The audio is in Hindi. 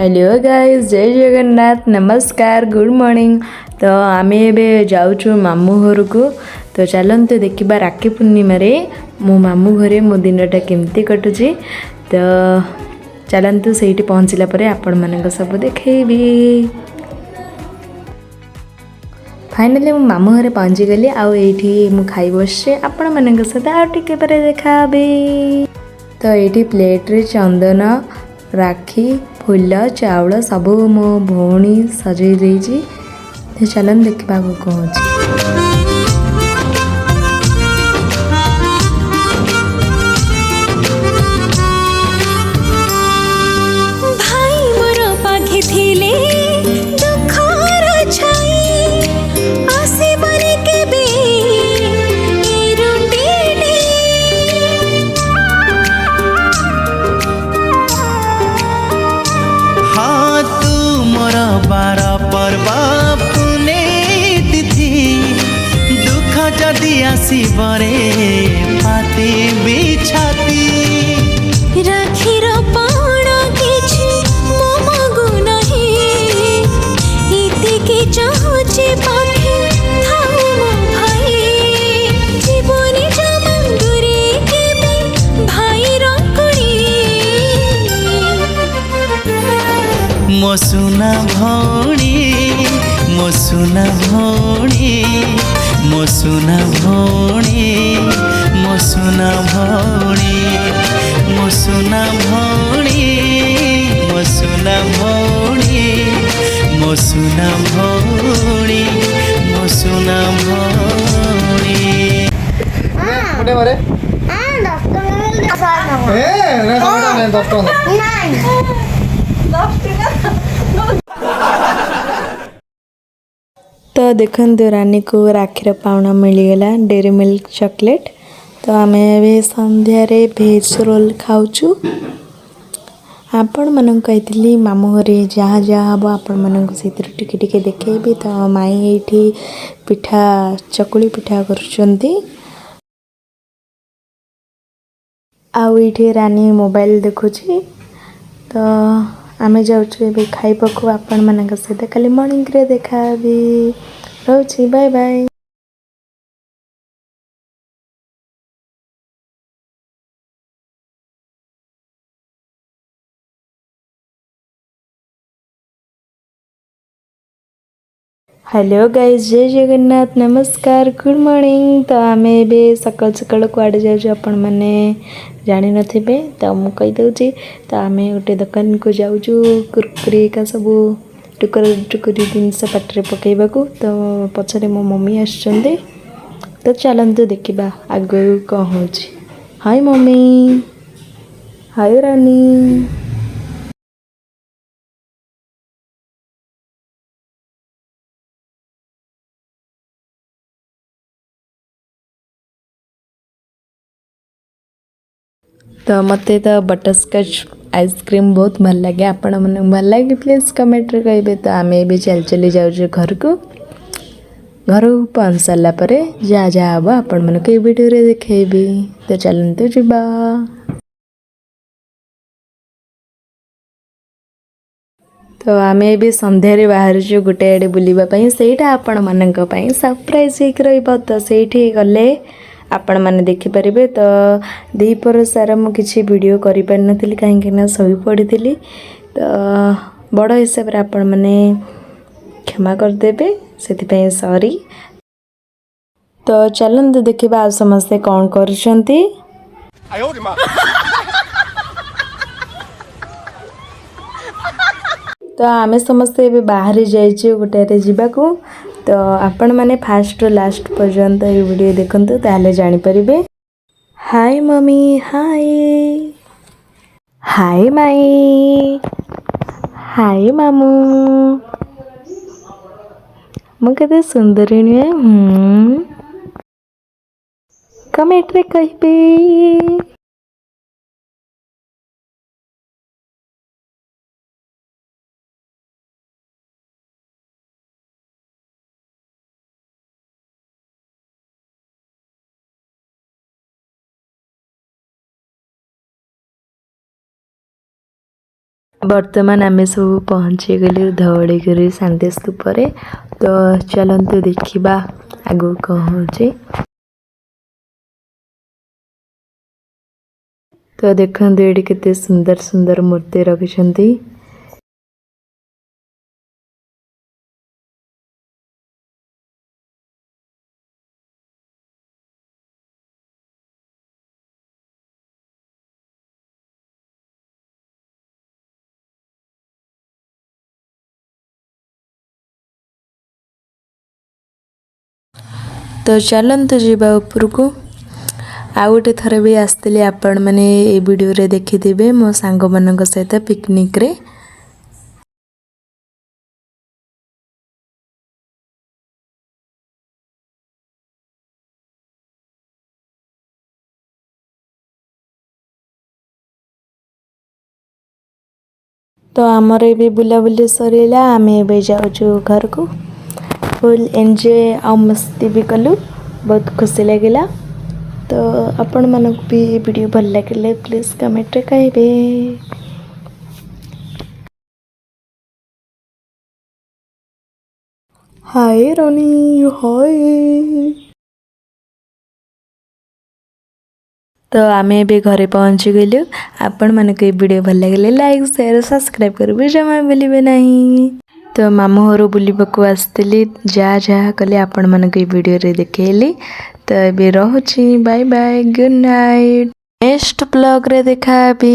हेलो गाइस, जय जगन्नाथ, नमस्कार, गुड मॉर्निंग। तो आम ए जाऊँ मामू घर को। तो चलते देखा राखी पूर्णिम मो मामू घरे मो दिनटा केमती कटुची। तो चलतु से पहुँचला आपण मान सब देखी। फाइनाली मो मामू घरे पहुँची गली। आठी मु खाई बस आपण मान सहित आटे देखा। तो ये प्लेट रे चंदन, राखी, फूल, चाउल सबू मो भौणी सजई देजी। चलन देखा कौन। जदि आसबरे पाती बिछाती राखीर पाण किछि मो मगु नहीं इतिके चाहुचे पाखे थाउ मो भाई जीवनी जमंदुरे केबे भाई रकुड़ी मो सुना भौणी मो सुना भौणी मो सुना भौणी मो सुना भौणी मो सुना भौणी मो सुना भौणी मो सुना भौणी मो सुना भौणी। कुठे मारे तो देखते रानी को राखीर पाउना मिलगला डेरी मिल्क चॉकलेट। तो आम संध्यार भेज रोल खाऊचु। आपण मन कही मामू घरे जहाँ जहाँ हम आपण मन टिके देखेबी। तो माई ये पिठा चकुली पिठा करुँच। आउे रानी मोबाइल देखुची। तो आमे जाऊँ खाइबा को आपण मान सहित काली मॉर्निंग रे देखा भी रोची। Bye bye. Hello guys, Jai Jagannath, नमस्कार, गुड मॉर्निंग। तो आम ए सकाल सकाल कुआडे जाऊँ आपण मैंने जानी नथिबे। तो मु कही दउची। तो आम गोटे दुकान को जाऊँ कुरकुरी का सब टुकुरी जिनस पाटे पकईबा। तो पछरे मो मम्मी आसुचंदी। तो चलतु देखा आग कौन हो। हाय मम्मी, हाय रानी। तो मते तो बटरस्कॉच आइसक्रीम बहुत भल लगे। आपण मन भल लगे प्लीज कमेंट रे कहिबे। तो आम भी चल चली जाऊँ घर को पहुँच सारा पर जहाँ जहाँ हम आपण मन को वीडियो रे देखेबी। तो चलते जीवा। तो आम भी संध्यारे बाहर गोटे आड़े बुलावाई सेटा आपण मान सरप्राइज हो। तो से गले आपण मैंने देखिपारे। तो दीपर सारा मु किसी वीडियो करि पार नथिली कहीं शोई पड़ी। तो बड़ हिसाब रे आपण मैंने क्षमा करदेबे, से सॉरी। तो चलते देखा आज समस्ते कौन करछंती। तो आमे समस्ते ए बाहर जाइए गोटे जावाकू। तो आपण मैंने फास्ट लास्ट पर्यंत ये वीडियो देखंतु ताले जानि परिबे। हाय मम्मी, हाय हाय माई, हाय मामू। मु केते सुंदरी नुए कमेंट रे कहिबे। ବର୍ତ୍ତମାନ ଆମେ ସବୁ ପହଞ୍ଚିଗଲୁ ଧଉଳିଗିରି ଶାନ୍ତି ସ୍ତୂପରେ। ତ ଚାଲନ୍ତୁ ଦେଖିବା ଆଗକୁ କ'ଣ ହେଉଛି। ତ ଦେଖନ୍ତୁ ଏଠି କେତେ ସୁନ୍ଦର ସୁନ୍ଦର ମୂର୍ତ୍ତି ରଖିଛନ୍ତି। ତ ଚାଲନ୍ତୁ ଯିବା ଉପରକୁ। ଆଉ ଗୋଟେ ଥର ବି ଆସିଥିଲି, ଆପଣମାନେ ଏ ଭିଡ଼ିଓରେ ଦେଖିଥିବେ ମୋ ସାଙ୍ଗମାନଙ୍କ ସହିତ ପିକନିକ୍ରେ। ତ ଆମର ଏବେ ବୁଲାବୁଲି ସରିଲା, ଆମେ ଏବେ ଯାଉଛୁ ଘରକୁ। ଫୁଲ୍ ଏନ୍ଜୟ ଆଉ ମସ୍ତି ବି କଲୁ, ବହୁତ ଖୁସି ଲାଗିଲା। ତ ଆପଣମାନଙ୍କୁ ବି ଏ ଭିଡ଼ିଓ ଭଲ ଲାଗିଲେ ପ୍ଲିଜ୍ କମେଣ୍ଟରେ କହିବେ। ହାଏ ରୋନି, ହାଏ। ତ ଆମେ ଏବେ ଘରେ ପହଞ୍ଚିଗଲୁ। ଆପଣମାନଙ୍କୁ ଏ ଭିଡ଼ିଓ ଭଲ ଲାଗିଲେ ଲାଇକ୍ ସେୟାର ସବସ୍କ୍ରାଇବ୍ କରିବେ ଜମା ଭୁଲିବେ ନାହିଁ। ତ ମାମୁଁ ଘରୁ ବୁଲିବାକୁ ଆସିଥିଲି, ଯାହା କଲି ଆପଣମାନଙ୍କୁ ଏ ଭିଡ଼ିଓରେ ଦେଖେଇଲି। ତ ଏବେ ରହୁଛି, bye bye, good night. Next ବ୍ଲଗ୍ରେ ଦେଖାହେବି।